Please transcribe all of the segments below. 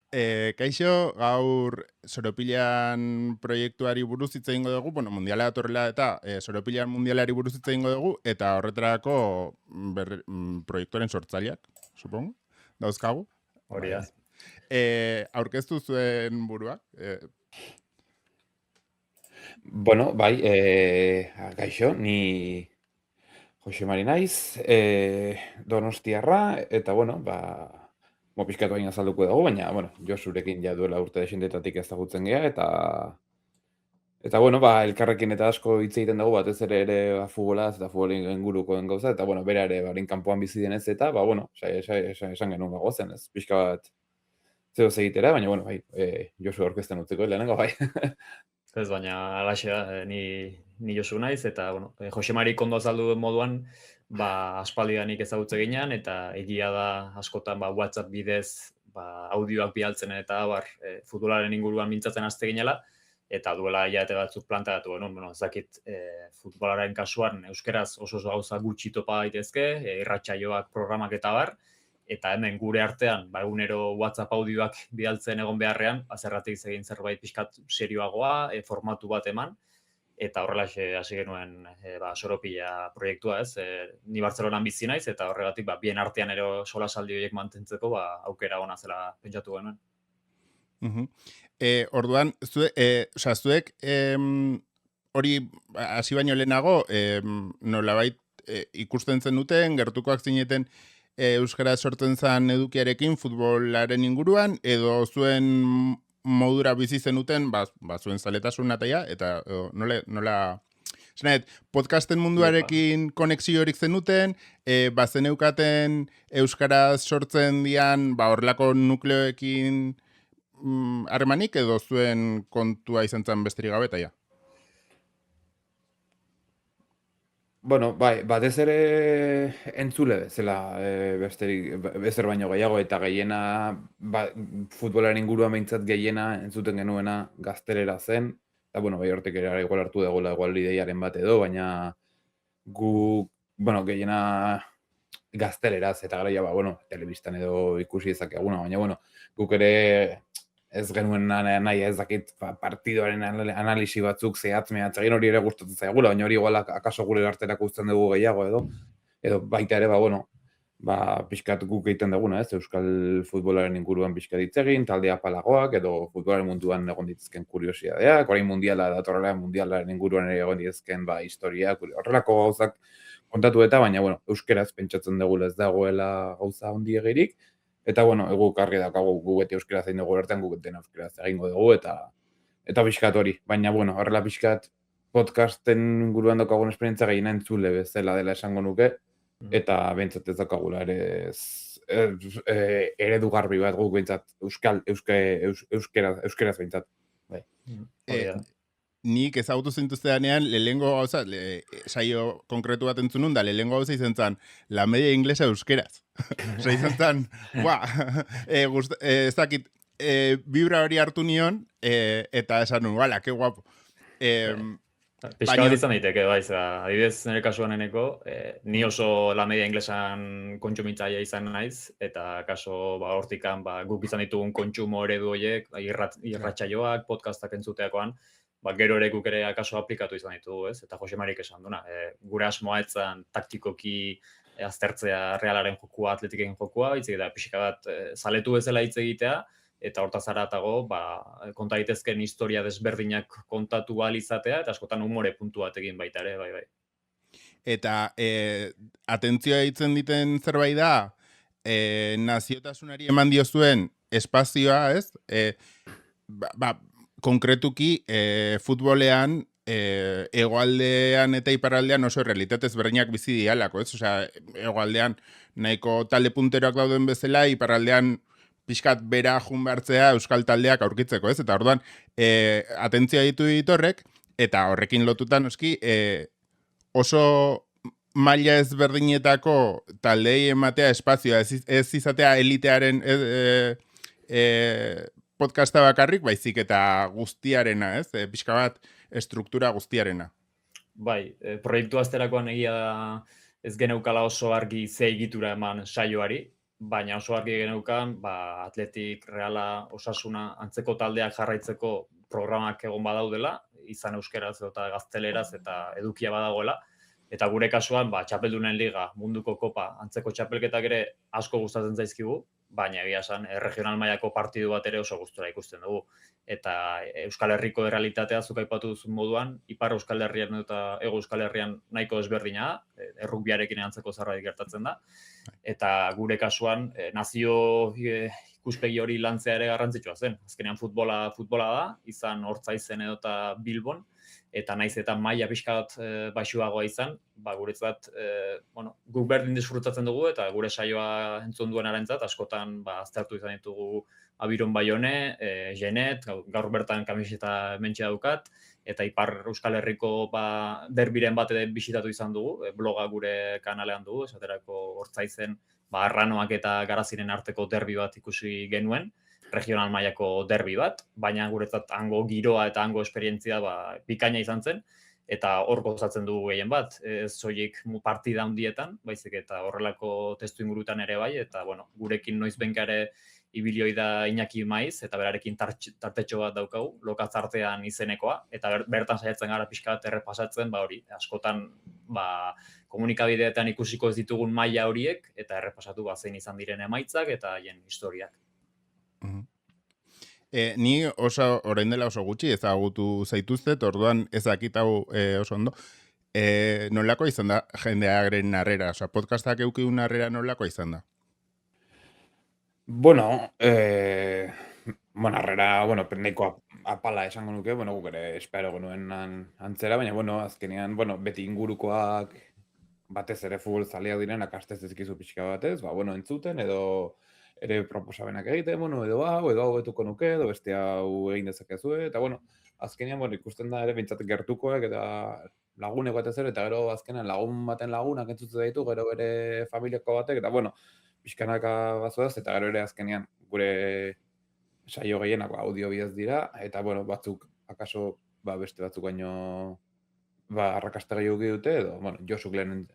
Kaixo, gaur Soropilan proiektuari buruz hitz egingo dugu, bueno, mundiala datorrela eta Soropilan mundialari buruz hitz egingo dugu, eta horretarako proiektuaren sortzaileak, supongo, dauzkagu. Hori da. Aurkeztu zuen burua. Bueno, bai, gaixo, ni Jose Mari naiz, Donostiarra, eta bueno, pixkatu baina azalduko dugu, baina, bueno, Josurekin ja duela urte desindetatik ezagutzen gea, eta bueno, elkarrekin eta asko hitz egiten dugu, batez ere futbolaz eta futbolin inguruko gauza, eta bueno, bera ere barin kanpoan bizi denez, eta bueno, esan genuen gozen, ez pixka bat zeo egitera, baina bueno, bai, Josu aurkezten utziko, lehenengo, bai. Ez baina alaxe da, ni Josu naiz, eta bueno, Jose Mari kondo azaldu duen moduan, aspaldidanik ezagutze ginean, eta egia da askotan WhatsApp bidez audioak bialtzen eta futbolaren inguruan mintzatzen haste ginela, eta duela hilabete batzuk planteatu, bueno, ez dakit futbolaren kasuan euskeraz oso gauza gutxi topa daitezke, irratsaioak, programak eta bar, eta hemen gure artean, egunero WhatsApp audioak bidaltzen egon beharrean, zergatik egin zerbait pixkat serioagoa, formatu bat eman, eta horrelaxe hasi genuen Soropila proiektua, ez? Ni Bartzelonan bizi naiz, eta horregatik bien artean ere solasaldi horiek mantentzeko aukera ona zela pentsatu genuen. Orduan, zuek hori hasi baino lehenago, nolabait ikusten zenuten, gertukoak zineten euskara sortzen zen edukiarekin futbolaren inguruan, edo zuen modura bizi zenuten, zuen zaletasun ataia, eta nola podcasten munduarekin konexiorik zenuten, bazeneukaten euskaraz sortzen dian, horrelako nukleoekin harremanik, edo zuen kontua izan zen besterik gabe, eta ja? Bueno, bai, batez ere entzule bezala bezer baino gehiago, eta gehiena, futbolaren inguruan behintzat gehiena entzuten genuena gaztelera zen, eta bueno, bai hortik ere igual hartu dagoela igual ideiaren bat edo, baina gu, bueno, gehiena gazteleraz, eta gara bueno, telebistan edo ikusi ezakeguna, baina bueno, guk ere ez genuen nahi ez dakit partidoaren analisi batzuk zehatz-mehatz egin, hori ere gustatzen zaigula, baina hori igual akaso gure arterako uzten dugu gehiago edo baita ere, bueno, pixkat guk egiten duguna, ez, euskal futbolaren inguruan pixkat hitz egin, talde apalagoak, edo futbolaren munduan egon dituzken kuriosidadeak, orain mundiala datorrela mundialaren inguruan ere egon dituzken historiak, horrelako gauzak kontatu eta, baina, bueno, euskeraz pentsatzen dugula ez dagoela gauza ondiegirik, eta, bueno, guk argi daukagu gu beti euskera zein dugu ertean, guk dena euskera egingo dugu, eta pixkat hori. Baina, bueno, horrela pixkat podcasten inguruan daukagun esperientzia gehiena entzule bezala dela esango nuke, eta behintzat ez daukagula ere eredu garbi bat guk behintzat euskeraz behintzat. Nik ezagutu zintuzteanean, lehengo gauza, saio konkretu bat entzunun, da lehengo gauza izan zen, la media inglesa euskeraz. Osa izan zen, ez dakit, vibra hori hartu nion, eta esan nun, bala, que guapo. Pixka bat izan daiteke, adibidez nire kasuan eneko, ni oso la media inglesan kontsumitzaia izan naiz, eta kaso hortikan guk izan ditugun kontsumo eredu horiek, irratsaioak, podcastak entzuteakoan, gero ere guk ere akaso aplikatu izan ditugu, ez? Eta Jose Marik esan duna, gure asmoa etzan taktikoki aztertzea realaren jokua, atletiken jokua, hitz da pixka bat zaletu bezala hitz egitea, eta hortaz aratago, konta daitezkeen historia desberdinak kontatu ahal izatea, eta askotan umore puntu batekin baita ere, bai. Eta atentzioa ditzen diten zerbait da, naziotasunari eman diozuen espazioa, ez? Konkretuki, futbolean, hegoaldean eta iparraldean oso realitatez berdinak bizi dialako, ez? Osea, hegoaldean nahiko talde punteroak dauden bezala, iparraldean pixkat bera jun behartzea euskal taldeak aurkitzeko, ez? Eta orduan, atentzioa ditu ditorrek, eta horrekin lotutan, noski, oso maila ezberdinetako taldei ematea espazioa, ez izatea elitearen podcasta bakarrik, baizik eta guztiarena, ez? Pixka bat estruktura guztiarena. Bai, proiektu azterakoan egia da ez geneukala oso argi ze egitura eman saioari, baina oso argi geneukan, Atletik, Reala, Osasuna, antzeko taldeak jarraitzeko programak egon badaudela, izan euskeraz eta gazteleraz eta edukia badagoela, eta gure kasuan, txapeldunen liga, munduko kopa, antzeko txapelketak ere asko gustatzen zaizkigu, baina egia esan, regional mailako partidu bat ere oso gustura ikusten dugu. Eta Euskal Herriko errealitatea zuk aipatu duzun moduan, Ipar Euskal Herrian eta Hego Euskal Herrian nahiko ezberdina da, errugbiarekin antzeko zerbait gertatzen da. Eta gure kasuan, nazio ikuspegi hori lantzea ere garrantzitsua zen. Azkenean futbola da, izan Ortzaizen edota Bilbon, eta naiz eta maila pixka bat baxuagoa izan, guretzat, guk berdin disfrutatzen dugu, eta gure saioa entzun duen arentzat, askotan aztertu izan ditugu Abiron Baione, Genet, gaur bertan kamiseta mentxe daukat, eta Ipar Euskal Herriko derbiren bat ere bisitatu izan dugu, bloga gure kanalean dugu, esaterako Ortzaizen Arranoak eta Garaziren arteko derbi bat ikusi genuen, regional mailako derbi bat, baina guretzat hango giroa eta hango esperientzia bikaina izan zen, eta hor gozatzen dugu gehien bat, ez soilik partida handietan, baizik eta horrelako testu ingurutan ere bai, eta gurekin noizbenka ere ibilioi da Iñaki Maiz, eta berarekin tartetxo bat daukagu, lokatzartean izenekoa, eta bertan saiatzen gara pixka bat errepasatzen, hori, askotan, komunikabideetan ikusiko ez ditugun maila horiek, eta errepasatu zein izan diren emaitzak, eta haien historiak. Ni orain dela oso gutxi ezagutu zaituztet, orduan ezakit hau oso ondo. Nolako izan da jendearen harrera? Osa, podcastak eukidun harrera nolako izan da? Harrera, nahiko apala esango nuke, guk ere espero genuen antzera, baina, azkenean, beti ingurukoak batez ere futbol zaleak direnak astez ezkizu pixka batez, entzuten, edo ere proposamenak egiten, edo hau betuko nuke, edo beste hau egin dezakezue, eta azkenean, ikusten da ere bintzat gertukoek, eta lagunek batez ere, eta gero azkenean lagun baten lagunak entzutze ditu, gero bere familiako batek, eta pixkanaka bazoaz, eta gero ere azkenean gure saio gehienak audio bidez dira, eta batzuk, akaso, beste batzuk baino arrakasta gehiago dute, edo, Josuk lehen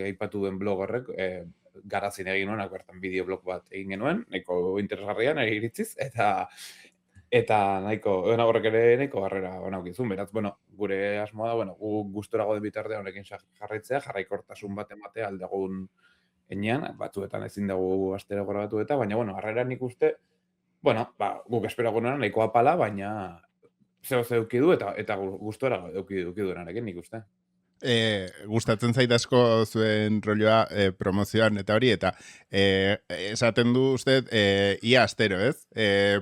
aipatu duen blog horrek, Garazin egin nuen, bertan bideoblog bat egin genuen, nahiko interesgarrian iritziz, eta nahiko, horrek ere nahiko harrera onaukizun, beraz, gure asmoa da, gu gustorago den bitardea honekin jarraitzea, jarraikortasun bat ematea aldegun enean, batzuetan ezin dugu astero grabatu eta, baina, harrera nik uste, guk espero gunera nahiko apala, baina zeo eukidu eta gustora eukidu narekin nik uste. Gustatzen zait asko zuen rolloa promozioan eta hori, eta esaten du uste ia astero, ez?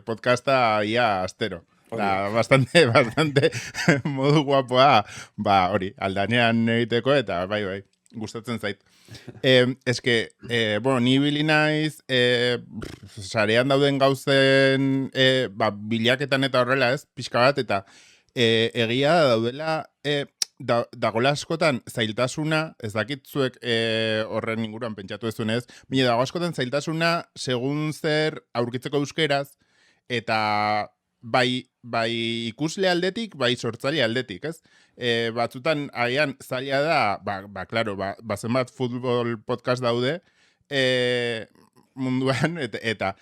Podcasta ia astero. Bastante modu guapoa, hori, aldanean egiteko, eta bai, gustatzen zait. Ni bili naiz, sarean dauden gauzen bilaketan eta horrela, ez? Pixka bat, eta egia daudela, dagoela askotan zailtasuna, ez dakitzuek horren inguruan pentsatu ezunez, baina dago askotan zailtasuna segun zer aurkitzeko euskeraz, eta bai ikusle aldetik, bai sortzaile aldetik, ez? Batzutan, agian, zaila da, klaro, zenbat futbol podcast daude munduan, eta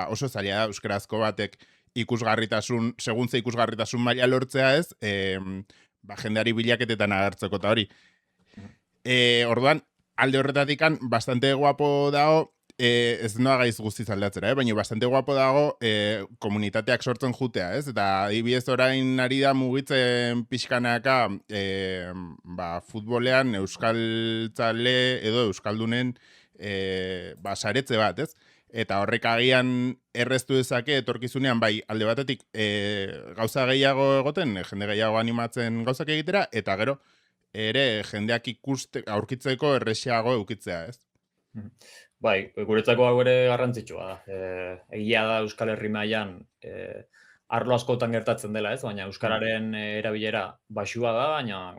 oso zaila da euskerazko batek ikusgarritasun, segun ze ikusgarritasun maila lortzea, ez? Jendeari bilaketetan agertzeko eta hori. Orduan, alde horretatikan, bastante guapo dago, ez noa gaiz guztiz aldatzera, baina bastante guapo dago komunitateak sortzen jutea, ez? Eta adibidez orain ari da mugitzen pixkanaka futbolean euskaltzale edo euskaldunen saretze bat, ez? Eta horrek agian erreztu dezake etorkizunean alde batetik gauza gehiago egoten, jende gehiago animatzen gauzak egitera, eta gero ere jendeak aurkitzeko errexiago eukitzea, ez? Bai, guretzako hau ere garrantzitsua da. Egia da Euskal Herri mailan arlo askotan gertatzen dela, ez? Baina euskararen erabilera baxua da, baina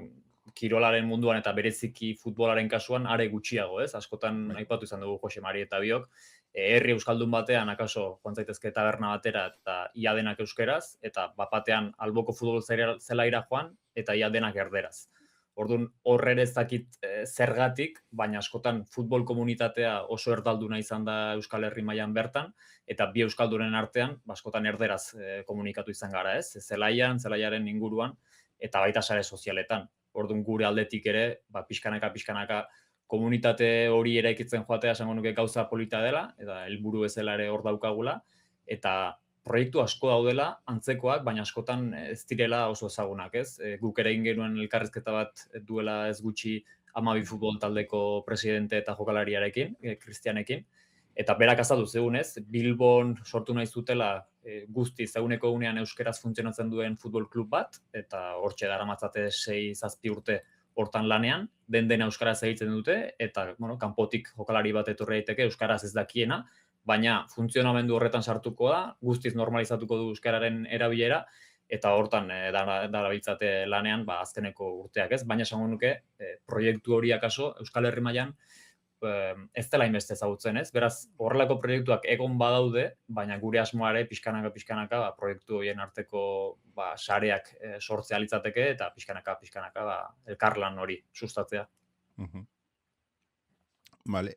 kirolaren munduan eta bereziki futbolaren kasuan are gutxiago, ez? Askotan aipatu izan dugu Jose Mari eta biok, herri euskaldun batean akaso joan zaitezke taberna batera eta ia denak euskeraz, eta batean alboko futbol zelaira joan eta ia denak erderaz. Orduan, horre ez dakit zergatik, baina askotan futbol komunitatea oso erdalduna izan da Euskal Herri mailan bertan, eta bi euskaldunen artean, askotan erderaz komunikatu izan gara, ez? Zelaiaren inguruan, eta baita sare sozialetan. Orduan, gure aldetik ere, pixkanaka komunitate hori eraikitzen joatea esango nuke gauza polita dela, eta helburu bezala ere hor daukagula, eta proiektu asko daudela, antzekoak, baina askotan ez direla oso ezagunak, ez? Guk ere egin genuen elkarrizketa bat duela ez gutxi 12 futbol taldeko presidente eta jokalariarekin, Kristianekin, eta berak azaldu zegunez, Bilbon sortu nahi zutela guztiz eguneko unean euskeraz funtzionatzen duen futbol klub bat, eta hortxe daramatzate 6-7 urte hortan lanean, den euskaraz egiten dute, eta kanpotik jokalari bat etorri daiteke euskaraz ez dakiena, baina funtzionamendu horretan sartuko da, guztiz normalizatuko du euskararen erabilera, eta hortan darabiltzate lanean azkeneko urteak, ez? Baina esango nuke, proiektu hori akaso Euskal Herri mailan ez dela inbeste ezagutzen, ez? Beraz, horrelako proiektuak egon badaude, baina gure asmoare pixkanaka proiektu horien arteko sareak sortzea litzateke, eta pixkanaka elkarlan hori sustatzea. Vale,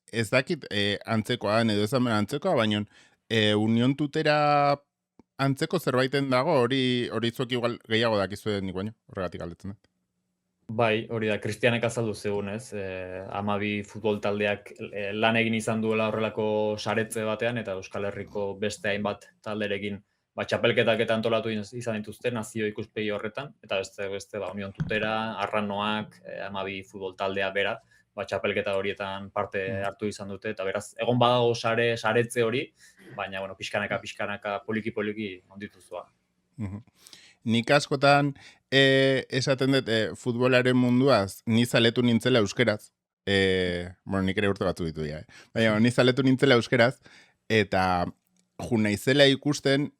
ez dakit antzekoa, edo ez hemen antzekoa, baina Union Tutera antzeko zerbaiten dago, hori zuek igual gehiago dakizuen nik baino, horregatik galdetzen dut. Bai, hori da, Kristianek azaldu zegun, ez? 12 futbol taldeak lan egin izan duela horrelako saretze batean, eta Euskal Herriko beste hainbat talderekin txapelketak eta antolatu izan dituzte nazio ikuspegi horretan, eta beste Union Tutera, Arranoak, 12 futbol taldea bera, txapelketa horietan parte hartu izan dute, eta beraz, egon badago saretze hori, baina, pixkanaka, poliki ondituzua. Nik askotan esaten dut futbolaren munduaz, ni zaletu nintzela euskeraz, nik ere urte batzu ditu dira, baina ni zaletu nintzela euskeraz, eta naizela ikusten,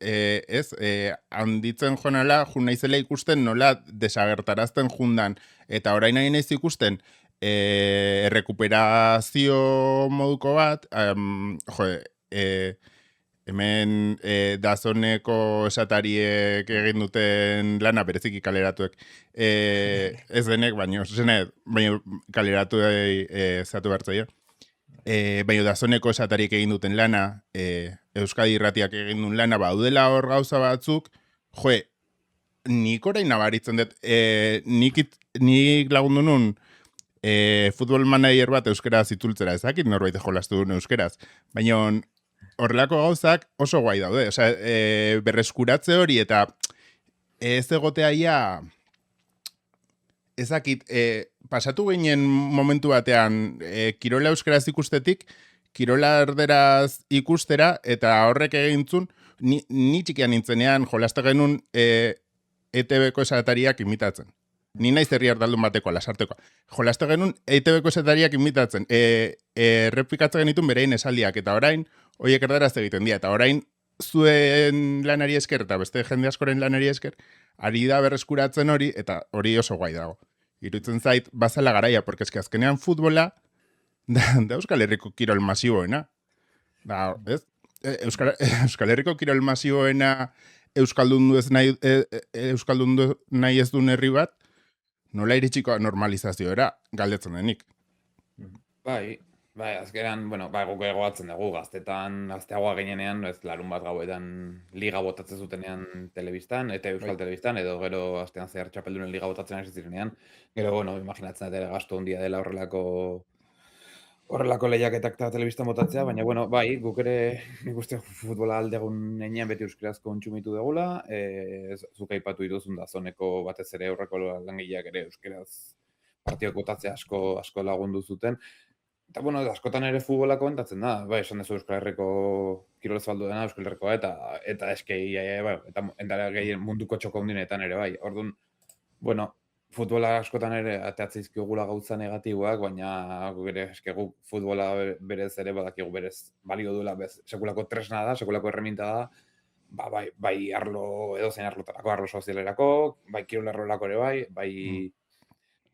handitzen jonala, naizela ikusten nola desagertarazten jundan, eta orain nahi naiz ikusten, errekuperazio moduko bat, hemen dazoneko esatariek egin duten lana, bereziki kaleratuek, ez denek, baina kaleratu zatu bertzaio. Baina dazoneko esatariek egin duten lana, Euskadi Irratiak egin duen lana, baudela hor gauza batzuk, nik orain nabaritzen dut, nik lagundu nun, futbol manager bat euskeraz itzultzera ezakit, norbait jolastu duen euskeraz, baina horrelako gauzak oso guai daude, berreskuratze hori eta ez egotea ia ezakit, pasatu ginen momentu batean kirola euskeraz ikustetik, kirola erderaz ikustera, eta horrek egintzun, ni txikian nintzenean jolaste genuen ETB-ko esatariak imitatzen. Ni naiz herri ardaldun bateko, lasarteko. Jolaste genuen ETB-ko esatariak imitatzen. Errepikatzen genitun berein esaldiak, eta orain, horiek erdaraz egiten dira, eta orain zuen lanari esker, eta beste jende askoren lanari esker, ari da berreskuratzen hori, eta hori oso guai dago. Iruditzen zait, bazala garaia, porque eske azkenean futbola da Euskal Herriko kirol masiboena. Da, ez? Euskal Herriko kirol masiboena euskaldundu nahi ez duen herri bat, nola iritsiko normalizazioera galdetzen denik. Bai, azkeran, guk egoatzen dugu, gazteagoa ginenean, ez larun bat gauetan liga botatzen zutenean telebistan, eta Euskal Telebistan, edo gero astean zehar txapeldunen liga botatzen ari zirenean, gero, imaginatzen dut gasto handia dela horrelako lehiaketak eta telebistan botatzea, baina, bai, guk ere nik uste futbola aldegun nenean beti euskarazko kontsumitu degula, zuk aipatu dituzun dazoneko batez ere aurreko langileak ere euskaraz partiok botatzea asko lagundu zuten. Eta, askotan ere futbola komentatzen da, esan dezu Euskal Herriko kirolez baldu dena, Euskal Herrikoa, eta eskei, eta gehien munduko txoko hundinetan ere, bai. Orduan, futbola askotan ere ateatzeizkiogula gauza negatiboak, baina guk futbola berez ere badakigu berez balio duela, sekulako tresna da, sekulako erreminta da, bai arlo, edozein arlotarako, arlo sozialerako, bai kirol arlorako ere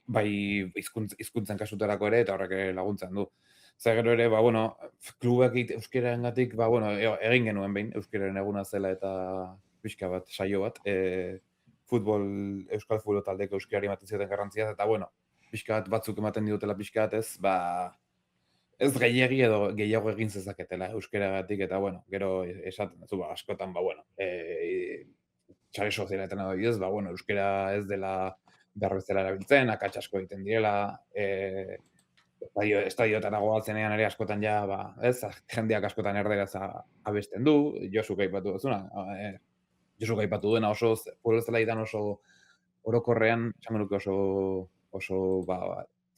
bai hizkuntzen kasutarako ere, eta horrek laguntzen du. Zer gero ere, klubak euskerarengatik, egin genuen behin, euskeraren eguna zela eta pixka bat, saio bat, Euskal futbol taldeko euskarari ematen zioten garrantziaz, eta bueno, pixkat batzuk ematen diotela pixkat ez, ez gehiegi edo gehiago egin zezaketela euskaragatik, eta bueno, gero esaten duzu, askotan, bueno, sare sozialetan edo ez, bueno, euskara ez dela behar bezala erabiltzen, akats asko egiten direla, estadioetara goazenean ere askotan ja, ez, jendeak askotan erderaz abesten du, Josuk aipatu duzuna, Josuk aipatu duena oso, futbolzelaidan oso orokorrean, esango nuke oso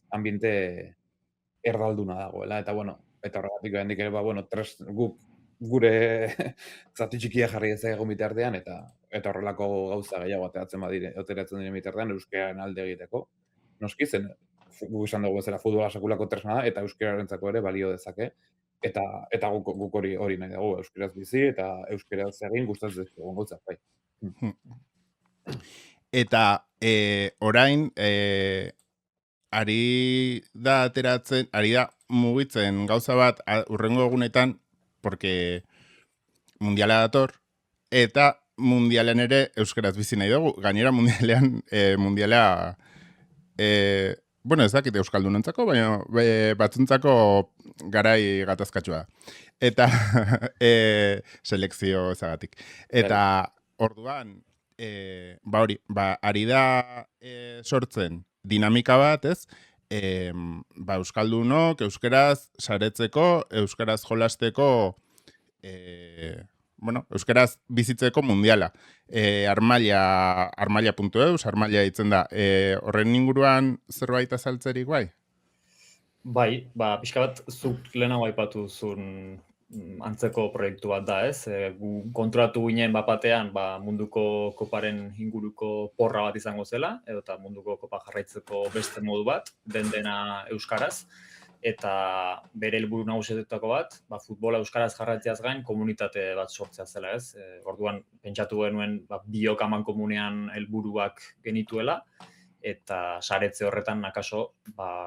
ambiente erdalduna dagoela, eta bueno, eta horregatik oraindik ere, bueno, guk gure zati txikia jarri ezagun bitartean, eta horrelako gauza gehiago ateratzen diren bitartean, euskararen alde egiteko. Noski zen, guk esan dugu bezala futbola sekulako tresna da, eta euskararentzako ere balio dezake, eta guk hori nahi dugu, euskaraz bizi, eta euskaraz egin gustatzen dizkigun gauzak, bai. Eta orain, ari da mugitzen gauza bat urrengo egunetan, porque mundiala dator, eta mundialen ere euskaraz bizi nahi dugu. Gainera mundialean, mundiala, bueno, ez dakit euskaldunentzako, baina batzuntzako garai gatazkatsua. Eta selekzio ezagatik. Eta orduan, ari da sortzen dinamika bat, ez? Euskaldunok, euskaraz saretzeko, euskaraz jolasteko, euskaraz bizitzeko mundiala. Armalia.eus, Armalia ditzen da. Horren inguruan zerbait azaltzerik bai? Bai, pixka bat zuk lehenago aipatu zuen antzeko proiektu bat da, ez? Gu kontratu ginen batean munduko koparen inguruko porra bat izango zela, eta munduko kopa jarraitzeko beste modu bat, dena euskaraz, eta bere helburu nagusietako bat, futbola euskaraz jarraitzeaz gain komunitate bat sortzea zela, ez? Orduan pentsatu genuen biok amankomunean helburuak genituela, eta saretze horretan akaso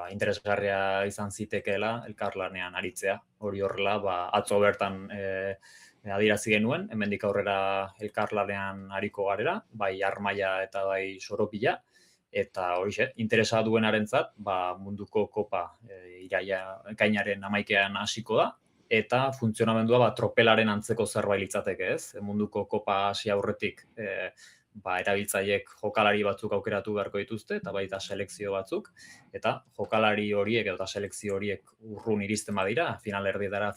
interesgarria izan zitekeela elkarlanean aritzea. Hori horrela, atzo bertan adierazi genuen, hemendik aurrera elkarlanean ariko garela, bai Armaia eta bai Soropila, eta horixe, interesa duenarentzat, munduko kopa ekainaren 11ean hasiko da, eta funtzionamendua tropelaren antzeko zerbait litzateke, ez? Munduko kopa hasi aurretik erabiltzaileek jokalari batzuk aukeratu beharko dituzte, eta baita selekzio batzuk, eta jokalari horiek eta selekzio horiek urrun iristen badira, finaletara,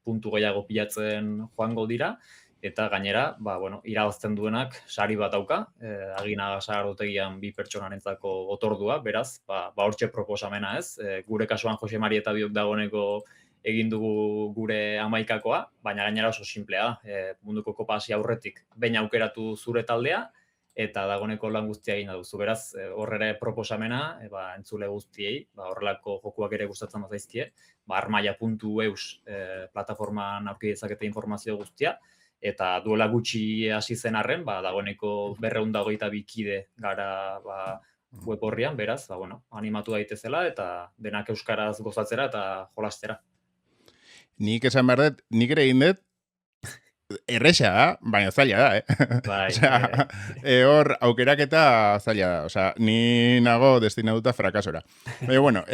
puntu gehiago pilatzen joango dira, eta gainera, irabazten duenak sari bat dauka, Aginaga Sagardotegian 2 pertsonarentzako otordua, beraz, hortxe proposamena, ez? Gure kasuan Jose Mari eta biok dagoeneko egin dugu gure 11kakoa, baina gainera oso simplea da. Munduko kopa hasi aurretik behin aukeratu zure taldea, eta dagoeneko lan guztia egin duzu. Beraz, horrere proposamena, entzule guztiei, horrelako jokuak ere gustatzen bazaizkie, armaia.eus plataformaan aurki dezakete informazio guztia, eta duela gutxi hasi zen arren, dagoeneko 222 kide gara web horrian, beraz, animatu daitezela, eta denak euskaraz gozatzera eta jolastera. Nik esan behar dut, nik ere egin dut, erresa da, baina zaila da, hor aukeraketa zaila da, osea, ni nago destinatuta frakasora. Baina, bueno,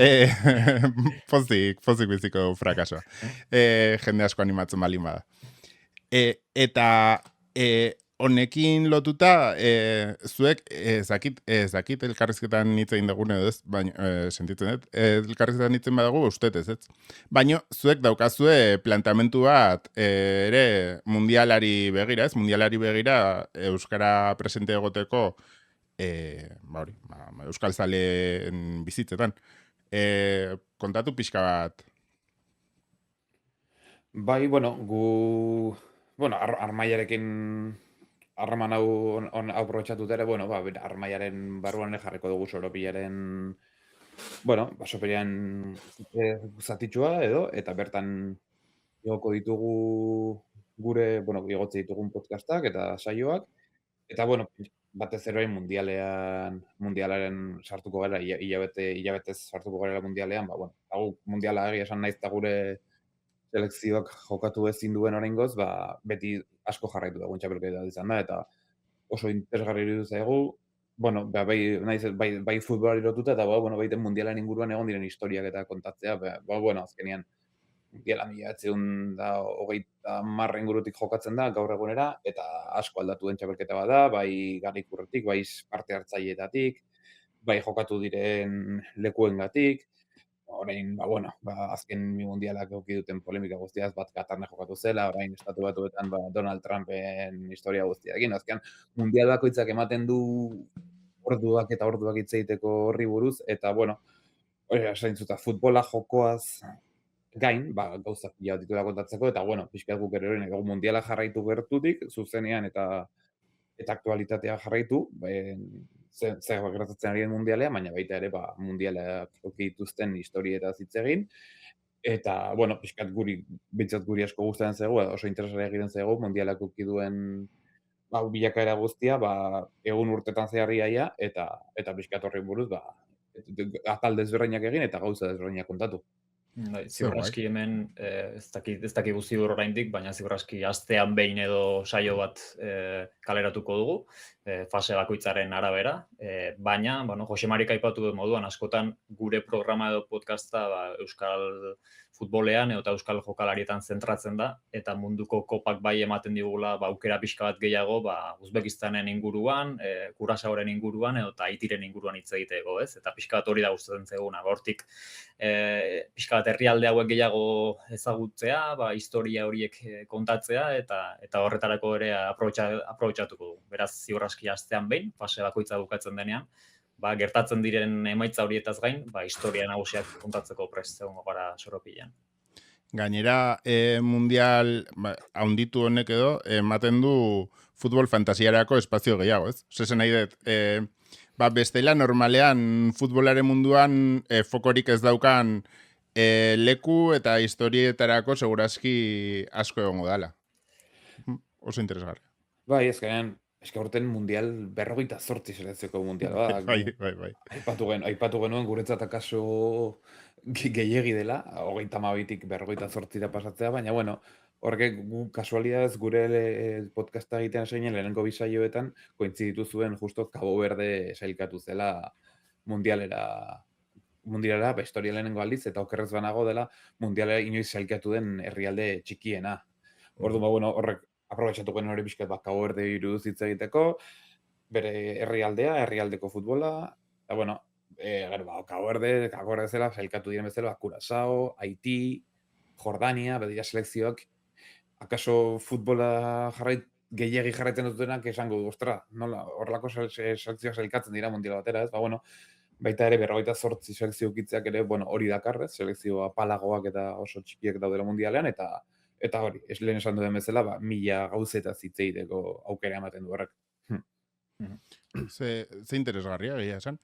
pozik biziko frakasoa. Jende asko animatzen balin bada. Eta honekin lotuta, zuek, ezakit elkarrizketan hitz egin dugun edo ez, baina, sentitzen dut, elkarrizketan hitzen badago ustez ez. Baina, zuek daukazue planteamendu bat ere mundialari begira, ez? Mundialari begira euskara presente egoteko, euskal zaleen bizitzetan. Kontatu pixka bat. Bai, Armaiarekin harreman hau aprobetxatut ere, Armaiaren barruan jarriko dugu Soropilaren, Soropilian zatitxua edo, eta bertan igoko ditugu igotze ditugun podcastak eta saioak, eta, batez ere mundialaren sartuko gara, hilabetez sartuko gara mundialean, mundiala egia esan naiz eta gure selekzioak jokatu ezin duen oraingoz, beti asko jarraitu dugu txapelketa izan da, eta oso interesgarri iruditu zaigu, bueno, bai futbolari lotuta, eta baita mundialen inguruan egon diren historiak eta kontatzea, bueno, azkenean, mundiala 1930 ingurutik jokatzen da, gaur egunera, eta asko aldatu den txapelketa bada, bai garaikurretik, bai parte hartzaileetatik, bai jokatu diren lekuengatik, orain, azken bi mundialak eduki duten polemika guztiaz, bat Katarne jokatu zela, orain Estatu Batuetan Donald Trumpen historia guztiarekin, azken mundial bakoitzak ematen du orduak eta orduak hitz egiteko horri buruz, eta zaintzuta futbola jokoaz gain, gauza pila bat dituela kontatzeko, eta pixkat guk ere hori mundiala jarraitu gertutik, zuzenean eta aktualitatea jarraitu, zer gertatzen ari den mundialean, baina baita ere mundialak eduki dituzten historietaz hitz egin, eta, pixkat bintzat guri asko gustatzen zaigu, oso interesgarria egiten zaigu, mundialak eduki duen bilakaera guztia, egun urtetan zeharria eta pixkat horri buruz, atal desberdinak egin eta gauza desberdinak kontatu. Ziur aski hemen, ez daki ziur oraindik, baina ziur aski astean behin edo saio bat kaleratuko dugu, fase bakoitzaren arabera, baina, Josemarik aipatu dut moduan, askotan gure programa edo podcasta euskal futbolean eta euskal jokalarietan zentratzen da, eta munduko kopak bai ematen digula aukera pixka bat gehiago, Uzbekistanen inguruan, Kurasaoren inguruan edo Haitiren inguruan hitz egiteko, ez? Eta pixka bat hori da gustatzen zaiguna, hortik pixka bat herrialde hauek gehiago ezagutzea, historia horiek kontatzea, eta horretarako ere aprobetxatuko du. Beraz, ziur aski astean behin, fase bakoitza bukatzen denean, gertatzen diren emaitza horietaz gain, historia nagusiak kontatzeko prest egongo gara Soropilan. Gainera, mundial haunditu honek edo, ematen du futbol fantasiarako espazio gehiago, ez? Zezen nahi dut, bestela normalean futbolaren munduan fokorik ez daukan leku eta historietarako segurazki asko egongo dala. Oso interesgarria. Bai, eske aurten mundial 48 selekzioko mundial da. Bai. Aipatu genuen guretzat akaso gehiegi dela, 32tik 48ra pasatzea, baina horrek kasualidadez gure podcasta egiten hasi ginen lehenengo bi saioetan kointziditu zuen justo Cabo Verde sailkatu zela mundialera, historia lehenengo aldiz, eta okerrez banago dela mundialera inoiz sailkatu den herrialde txikiena. Orduan, horrek aprobetxatu genuen hori pixkat Cabo Verde iruduz hitz egiteko, bere herrialdeko futbola, eta Cabo Verde zela, sailkatu diren bezala, Kurasao, Haiti, Jordania, bedira selekzioak, akaso futbola gehiagi jarraitzen dutenak esango du, nola, horrelako selekzioak sailkatzen dira mundial batera, ez? Baita ere 48 selekzio ukitzeak ere, hori dakar, selekzio apalagoak eta oso txikiak daudela mundialean, eta hori, ez lehen esan duen bezala, 1000 gauzeta zitzeiteko aukera ematen du horrek. Ze interesgarria, gehiago esan.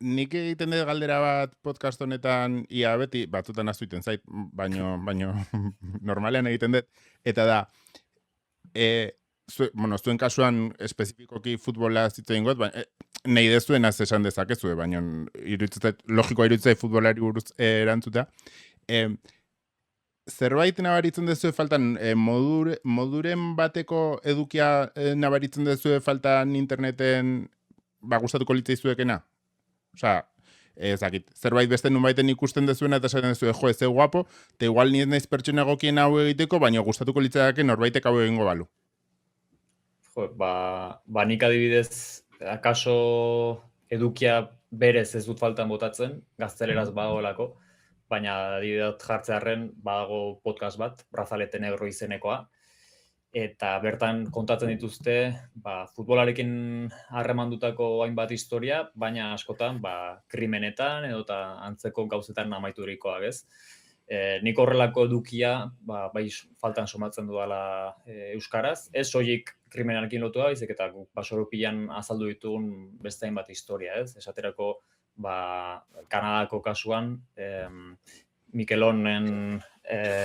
Nik egiten dut galdera bat podcast honetan, ia beti, batzutan aztuiten zait, baino normalean egiten dut, eta da, zuen kasuan espezifikoki futbola zitzen got, nahi dezuen az esan dezakezue, baina logikoa iruditzait futbolari buruz erantzuta. Zerbait nabaritzen dezue faltan, moduren bateko edukia nabaritzen dezue faltan interneten gustatuko litzaizuekena? Osea, ezakit, zerbait beste nunbaiten ikusten dezuena eta esaten dezue, ze guapo, eta igual ni ez naiz pertsona egokien hau egiteko, baina gustatuko litzaiake norbaitek hau egingo balu. Nik adibidez, akaso edukia berez ez dut faltan botatzen, gazteleraz badagoelako, baina adibidez jartzearren badago podcast bat, Brazalete Negro izenekoa, eta bertan kontatzen dituzte futbolarekin harremandutako hainbat historia, baina askotan krimenetan edo antzeko gauzetan amaiturik,koak, ez? Nik horrelako edukia bai faltan somatzen dudala euskaraz, ez soilik krimenarekin lotua, baizik eta Soropilan azaldu ditugun beste hainbat historia, ez? Esaterako Kanadako kasuan Mikelonen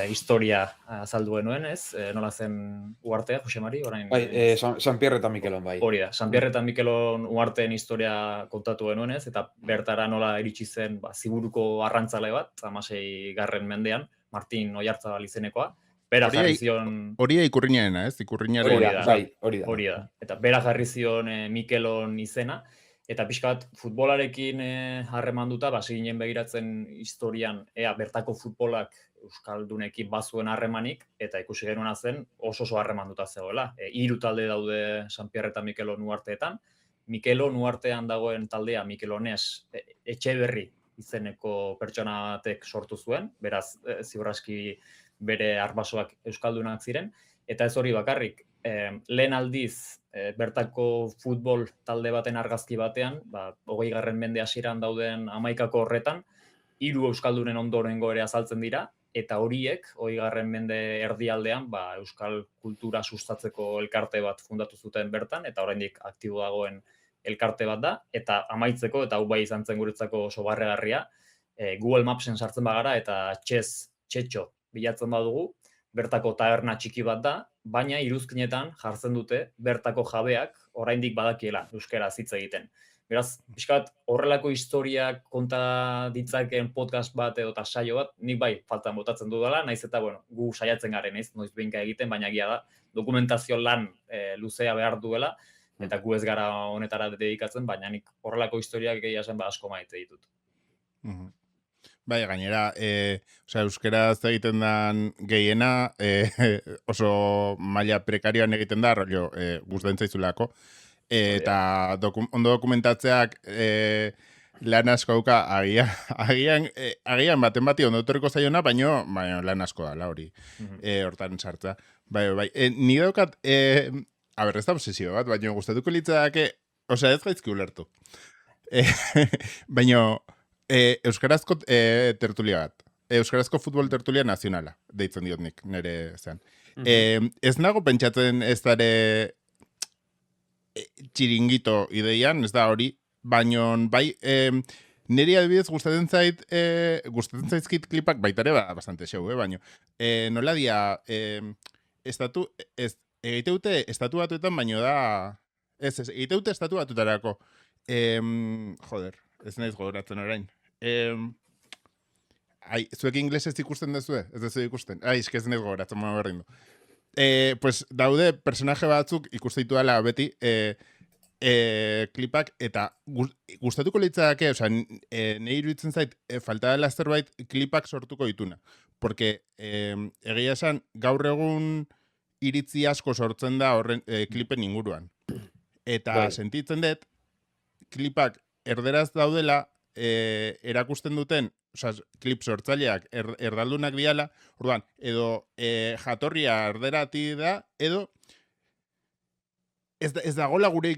historia azaldu genuen, ez? Nola zen uhartea, Josemari? San Pierre eta Mikelon, bai. Hori da, San Pierre eta Mikelon uharteen historia kontatu genuen, ez? Eta bertara nola iritsi zen ziburuko arrantzale bat, 16. mendean, Martin Oiartzabal izenekoa, bera jarri zion... Hori ikurriñarena, ez? Ikurriñaren. Hori da. Eta bera jarri zion Mikelon izena, eta pixka bat futbolarekin harremanduta, basi ginen begiratzen historian, bertako futbolak Euskaldunekin bazuen harremanik, eta ikusi genuena zen oso harremanduta zegoela. 3 talde daude San Pierre eta Mikelon uharteetan. Mikelon uhartean dagoen taldea, Mikelones, Etxeberri izeneko pertsona batek sortu zuen, beraz, ziur aski bere arbasoak euskaldunak ziren, eta ez hori bakarrik, lehen aldiz bertako futbol talde baten argazki batean, 20. mende hasieran dauden 11ko horretan, 3 euskaldunen ondorengo ere azaltzen dira, eta horiek, 20. mende erdialdean, euskal kultura sustatzeko elkarte bat fundatu zuten bertan, eta oraindik aktibo dagoen elkarte bat da, eta amaitzeko, eta hau bai izan zen guretzako oso barregarria, Google Mapsen sartzen bagara, eta txetxo bilatzen badugu, bertako taberna txiki bat da, baina iruzkinetan jartzen dute bertako jabeak oraindik badakiela euskaraz hitz egiten. Beraz, pixkat horrelako historiak konta ditzakeen podcast bat edo saio bat, nik bai faltan botatzen dudala, naiz eta gu saiatzen garen, noiz behinka egiten, baina egia da, dokumentazio lan luzea behar duela, eta gu ez gara honetara dedikatzen, baina nik horrelako historiak egia zen asko maite ditut. Bai, gainera, euskaraz egiten den gehiena, oso maila prekarioan egiten da, rollo, gustatzen zaizulako, eta ondo dokumentatzeak lan asko dauka, agian baten bati ondo etorriko zaiona, baina lan asko da, hori, hortan sartza. Bai, ni daukat, ez da obsesio bat, baina gustatuko litzake, ez gaizki ulertu. Baina, euskarazko tertulia bat. Euskarazko futbol tertulia nazionala, deitzen diot nik, nire zean. Ez nago pentsatzen ez dare txiringito ideian, ez da hori, baina bai, niri adibidez gustatzen zaizkit klipak, baitare bastante xeu, baina nola dia, egite dute estatu batuetan, baina da, egite dute estatu batuetarako, ez naiz gogoratzen orain. Zuek inglesez ikusten dezue? Ez dezu ikusten? Ez naiz gogoratzen, berdin du. Pues daude personaje batzuk ikustitu dela beti klipak, eta gustatuko litzadake, nahi iruditzen zait, falta dela zerbait klipak sortuko dituna. Porque egia esan, gaur egun iritzi asko sortzen da horren klipen inguruan. Eta sentitzen dut, klipak erderaz daudela, erakusten duten, klip sortzaileak erdaldunak diala, orduan, edo jatorria erderati da, edo ez dagoela gure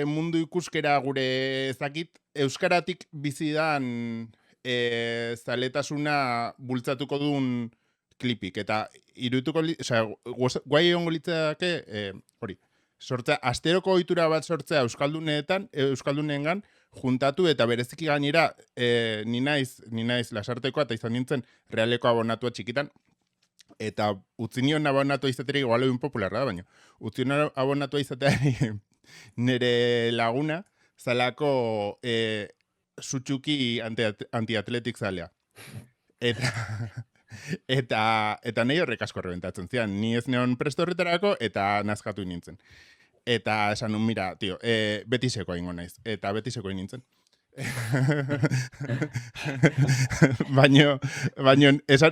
mundu ikuskera, gure ezakit, euskaratik bizidan zaletasuna bultzatuko duen klipik, eta irutuko, guai egongo litzake, hori, sortzea, asteroko ohitura bat sortzea euskaldunengan, juntatu eta bereziki gainera ni naiz lasartekoa eta izan nintzen realeko abonatua txikitan, eta utzi nion abonatua izaterik igual egin popularra da, baina utzi nion abonatua izateari nire laguna zalako sutsuki antiatletik zalea. Eta nahi horrek asko rebentatzen zian, ni ez neon presto horretarako eta nazkatu nintzen. Eta esan nun, mira, tio, beti sekoa ingo naiz, eta beti sekoa nintzen. Baina,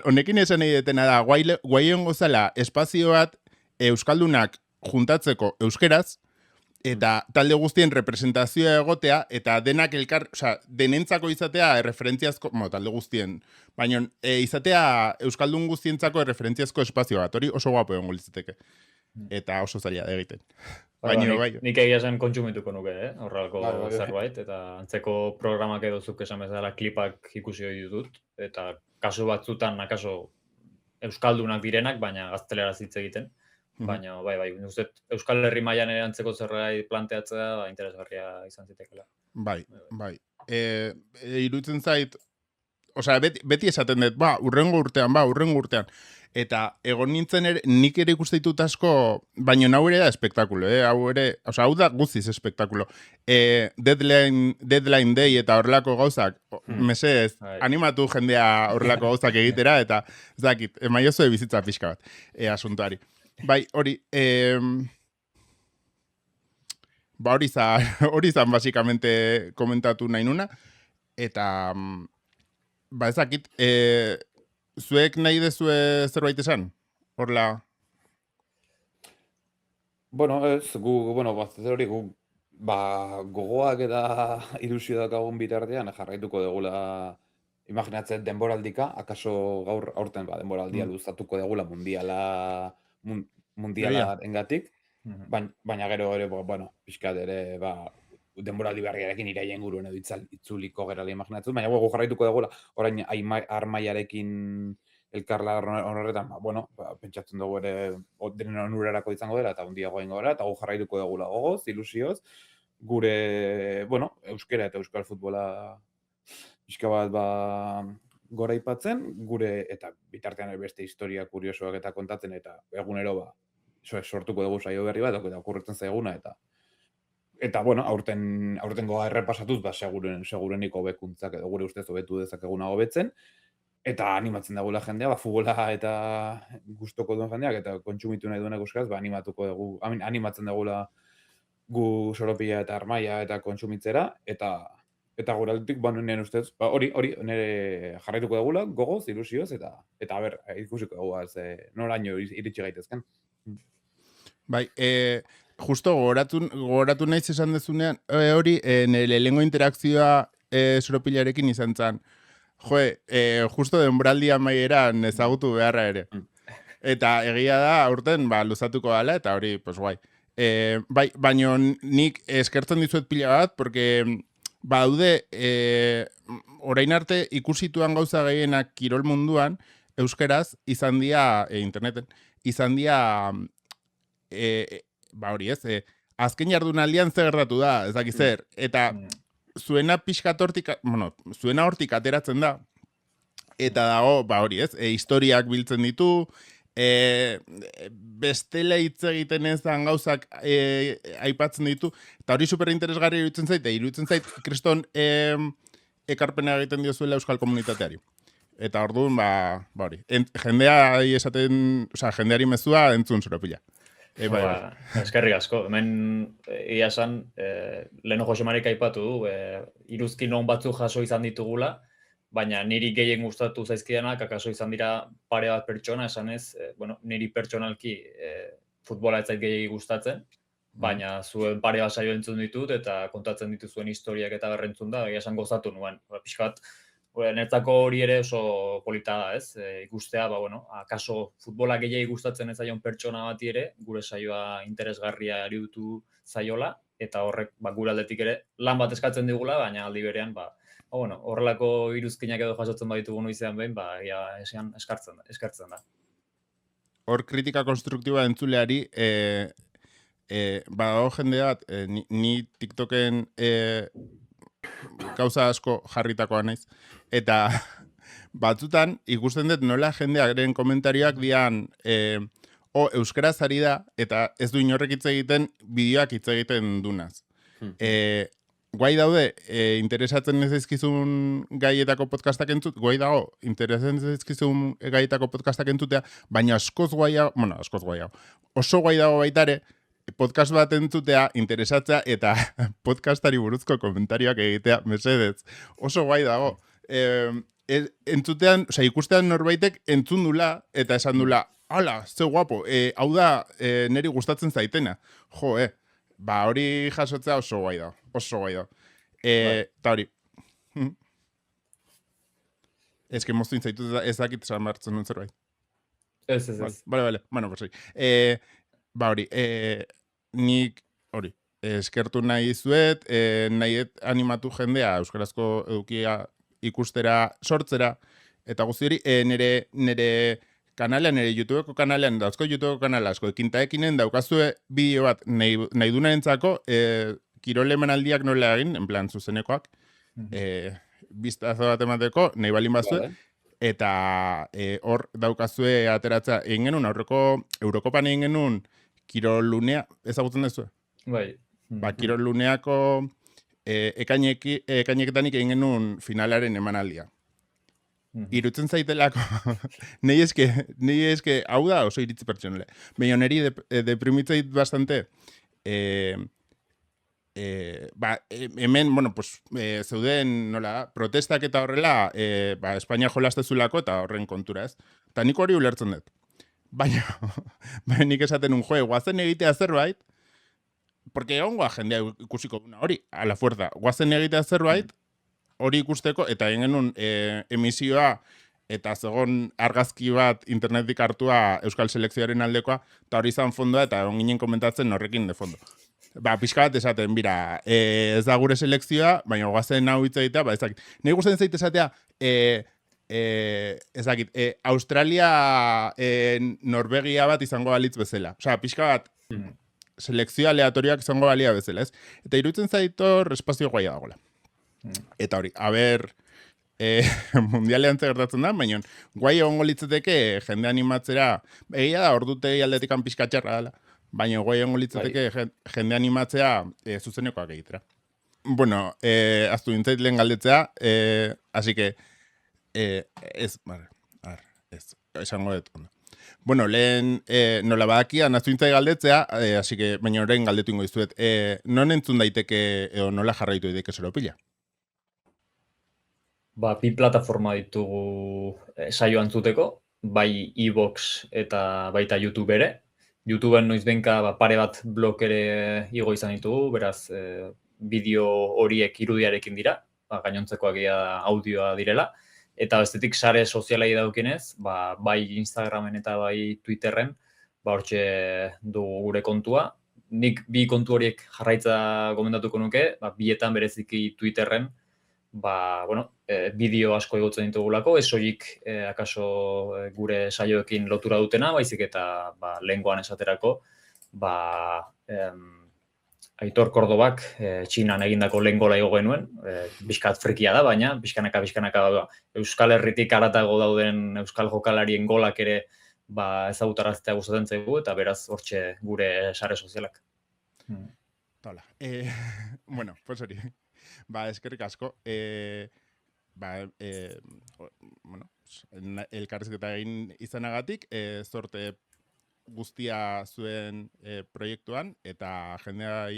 honekin esan nahi detena da, guai hongo zala espazio bat euskaldunak juntatzeko euskeraz, eta talde guztien representazioa egotea, eta denak denentzako izatea referentziazko, talde guztien, baina izatea euskaldun guztientzako referentziazko espazio bat, hori oso guapo egongo litzateke. Eta oso zaila da egiten. Nik egia zen kontsumituko nuke, horrelako zerbait, eta antzeko programak edo zuk esan bezala klipak ikusi hori ditut, eta kasu batzutan, akaso euskaldunak direnak, baina gazteleraz hitz egiten. Baina, bai, nuzet, Euskal Herri mailan ere antzeko zerbait planteatzea interesgarria izan zitekela. Bai. Iruditzen zait, beti esaten dut, urrengo urtean. Eta egon nintzen ere, nik ere ikuste ditut asko, baina hau ere da espektakulo, hau ere, osea, hau da guztiz espektakulo. Deadline day eta horrelako gauzak, mesedez, animatu jendea horrelako gauzak egitera, eta ez dakit, emaiozu bizitza pixka bat, asuntoari. Bai, hori, ba hori zan basikamente komentatu nahi nuna, eta ba ezakit, zuek nahi dezue zerbait esan? Horla? Bueno, ez, hori gogoak eta ilusio daukagun bitartean jarraituko degula, imaginatzen denboraldika, akaso gaur aurten denboraldia luzatuko degula mundiala engatik, baina gero ere, pixkat ere, denboraldi berriarekin iraia inguruen edo itzuliko gerala imaginatzen, baina gu jarraituko degula, orain armaiarekin elkarla horretan, pentsatzen dugu ere denen onurarako izango dela, eta hundiago egingo gara, eta gu jarraituko degula gogoz, ilusioz, gure, euskera eta euskal futbola pixka bat gora ipatzen, gure, eta bitartean beste historia kuriosoak eta kontatzen, eta egunero sortuko dugu saio berri bat, eta okurretzen zaiguna, eta aurtengoa errepasatuz, segurenik hobekuntzak edo gure ustez hobetu dezakeguna hobetzen, eta animatzen dagula jendea, futbola eta gustoko duen jendeak, eta kontsumitu nahi duenak euskaraz, animatuko dugu, animatzen dagula gu Soropila eta Armaia eta kontsumitzera, eta gure aldetik, nire ustez, hori, nire jarraituko dugula, gogoz, ilusioz, eta ikusiko dugu, noraino iritsi gaitezken. Bai, justo gogoratu naiz esan dezunean, hori, nire lehengo interakzioa Soropilarekin izan zen. Justo denboraldi amaieran ezagutu beharra ere. Eta egia da, aurten, luzatuko dala, eta hori, pues guai. Baina nik eskertzen dizuet pila bat, porque daude, orain arte ikusituan gauza gehienak kirol munduan, euskeraz, izan dia, interneten, izan dia, hori ez, azken jardunaldian zer gertatu da, ez dakiz zer, eta zuena pixkat hortik, zuena hortik ateratzen da, eta dago, hori ez, historiak biltzen ditu, bestela hitz egiten ez dan gauzak aipatzen ditu, eta hori superinteresgarri iruditzen zait, kriston ekarpena egiten diozuela euskal komunitateari. Eta orduan, hori, jendeari mezua entzun Soropila. Eskerrik asko, hemen ia esan, leheno Jose Marik aipatu du, iruzkin on batzuk jaso izan ditugula, baina niri gehien gustatu zaizkidanak, akaso izan dira pare bat pertsona, esanez, niri pertsonalki futbola ez zait gehiagi gustatzen, baina zuen pare bat saio entzun ditut, eta kontatzen dituzuen historiak eta berrentzun da, esan gozatu nuen, pixkat, netzako hori ere oso polita da, ez? Ikustea, akaso futbola gehiagi gustatzen ez zaion pertsona bati ere, gure saioa interesgarria aridutu zaiola, eta horrek gure aldetik ere lan bat eskatzen digula, baina aldi berean, horrelako iruzkinak edo jasotzen baditugu noizean behin, esan eskartzen da. Hor kritika konstruktiba entzuleari, badago jende bat, ni TikToken gauza asko jarritakoa naiz, eta batzutan ikusten dut nola jendearen komentarioak dian euskaraz ari da, eta ez du inorrek hitz egiten bideoak hitz egiten dunaz. Guai daude, interesatzen ez ezkizun gaietako podcastak entzut, guai dago, interesatzen ez ezkizun gaietako podcastak entzutea, baina oso guai dago baitare, podcast bat entzutea, interesatzea, eta podcastari buruzko komentarioak egitea, mesedez, oso guai dago. Entzutean, ikustean norbaitek entzun dula, eta esan dula, hala, ze guapo, hau da niri gustatzen zaitena. Jo, hori jasotzea oso guai da. Eta hori. Ez que moztu intzaitu ez dakit esan martzen duen zerbait. Ez. Vale. Bueno, pues hori. Hori, nik hori, eskertu nahi zuet, nahi animatu jendea euskarazko edukia ikustera sortzera, eta guzti hori, nire kanalean, nire YouTubeko kanalean, dauzko YouTubeko kanala asko, ekintaekinen daukazue bideo bat nahi dunarentzako, kirol emanaldiak nola egin, en plan zuzenekoak, biztazo bat emateko, nahi balin bazue, eta hor daukazue ateratzea, egin genuen aurreko Eurokopan egin genuen kirolunea, ezagutzen duzu? Bai. Ba, kiroluneako ekaineketanik egin genuen finalaren emanaldia. Irutzen zaitelako, nahi eske, hau da oso iritzi pertsonale. Baina niri deprimitzait bastante, hemen, bueno, pues, zeuden, nola, protestak eta horrela, Espainia jolastezulako eta horren kontura, ez? Eta nik hori ulertzen dut. Baina nik esaten un guazen egitea zerbait, porque egongoa jendea ikusiko duna hori, a la fuerza, guazen egitea zerbait, hori ikusteko, eta egin genuen emisioa, eta zegon argazki bat internetik hartua Euskal Selekzioaren aldekoa, eta hori izan fondoa, eta egon ginen komentatzen horrekin de fondo. Ba, pixka bat esaten, bira, ez da gure selekzioa, baina guazen hau hitz egitea, ba, ezakit. Nahi gustatzen zait esatea, ezakit, Australia Norvegia bat izango balitz bezala. Osea, pixka bat, selekzio aleatorioak izango balia bezala, ez? Eta iruditzen zaitor espazio guaia dagoela. Eta hori, mundialean gertatzen da, baina guai egongo litzateke jende animatzera, egia da, ordutegi aldetikan pixkatxarra dela, baina guai egongo litzateke jende animatzea zuzenekoak egitera. Bueno, aztu dintzait lehen galdetzea, así que, esango dut ondo. Bueno, lehen nola badakia naztu dintzait galdetzea, así que, baina orain galdetu ingo dizuet, non entzun daiteke, nola jarraitu daiteke Soropila? Ba, bi plataforma ditugu saio antzuteko, bai iVoox eta baita YouTube ere. YouTubeen noizbenka pare bat blog ere igo izan ditugu, beraz, bideo horiek irudiarekin dira, gainontzekoak audioa direla. Eta bestetik sare sozialai daukinez, bai Instagramen eta bai Twitterren, hortxe dugu gure kontua. Nik bi kontu horiek jarraitza gomendatuko nuke, bietan bereziki Twitterren, bideo asko egotzen ditugulako, ez soilik akaso gure saioekin lotura dutena, baizik eta lehengoan esaterako, Aitor Kordobak Txinan egindako lehen gola igo genuen, bizkat frikia da, baina bizkanaka Euskal Herritik haratago dauden Euskal jokalarien golak ere ezagutaraztea gustatzen zaigu, eta beraz hortxe gure sare sozialak. Hola. Bueno, pues hori. Eskerrik asko. Bueno, elkarrizketa egin izanagatik, zorte guztia zuen proiektuan, eta jendea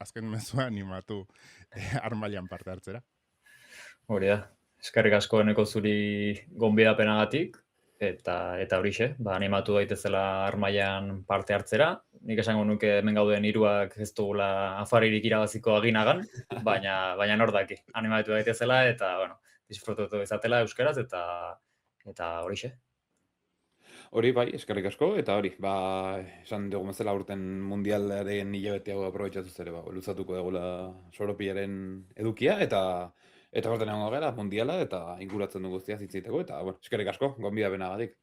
azken mezua animatu Armailan parte hartzera. Hori da. Eskerrik asko eneko zuri gonbidapenagatik, eta horixe, animatu daitezela Armailan parte hartzera. Nik esango nuke hemen gauden hiruak ez dugula afaririk irabaziko aginagan, baina nor daki. Animatu daitezela eta, disfrutatu izatela euskaraz eta horixe. Hori bai, eskerrik asko, eta hori, esan dugu bezala urten mundialaren hilabeteago aprobetxatu zere, luzatuko dugula Soropilaren edukia, eta horten egongo gara mundiala, eta inguratzen du guztia zitzaiteko, eta eskerrik asko, gonbidapenagatik.